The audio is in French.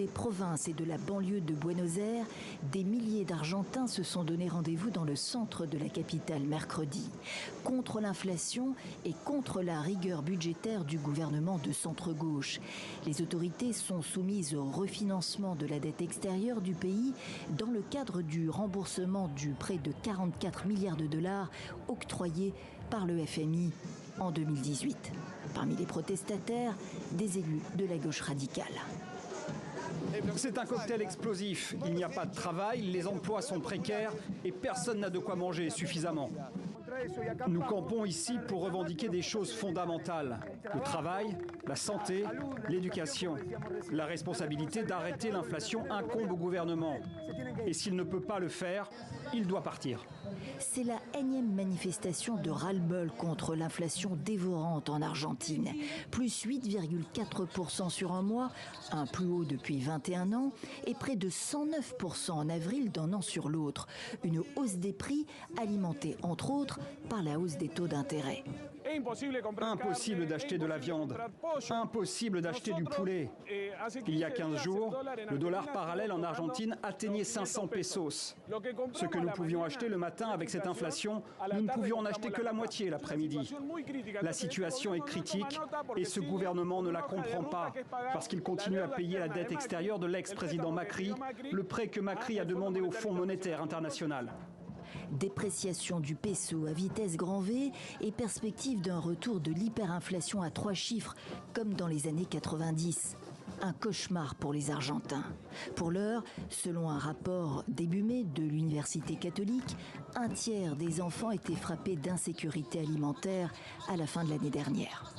des provinces et de la banlieue de Buenos Aires, des milliers d'Argentins se sont donné rendez-vous dans le centre de la capitale mercredi. Contre l'inflation et contre la rigueur budgétaire du gouvernement de centre-gauche. Les autorités sont soumises au refinancement de la dette extérieure du pays dans le cadre du remboursement du prêt de 44 milliards de dollars octroyé par le FMI en 2018. Parmi les protestataires, des élus de la gauche radicale. C'est un cocktail explosif. Il n'y a pas de travail, les emplois sont précaires et personne n'a de quoi manger suffisamment. Nous campons ici pour revendiquer des choses fondamentales. Le travail, la santé, l'éducation. La responsabilité d'arrêter l'inflation incombe au gouvernement. Et s'il ne peut pas le faire, il doit partir. C'est la énième manifestation de ras-le-bol contre l'inflation dévorante en Argentine. Plus 8,4% sur un mois, un plus haut depuis 21 ans, et près de 109% en avril d'un an sur l'autre. Une hausse des prix alimentée, entre autres, par la hausse des taux d'intérêt. Impossible d'acheter de la viande, impossible d'acheter du poulet. Il y a 15 jours, le dollar parallèle en Argentine atteignait 500 pesos. Ce que nous pouvions acheter le matin avec cette inflation, nous ne pouvions en acheter que la moitié l'après-midi. La situation est critique et ce gouvernement ne la comprend pas parce qu'il continue à payer la dette extérieure de l'ex-président Macri, le prêt que Macri a demandé au Fonds monétaire international. Dépréciation du peso à vitesse grand V et perspective d'un retour de l'hyperinflation à 3 chiffres, comme dans les années 90. Un cauchemar pour les Argentins. Pour l'heure, selon un rapport début mai de l'Université catholique, un tiers des enfants étaient frappés d'insécurité alimentaire à la fin de l'année dernière.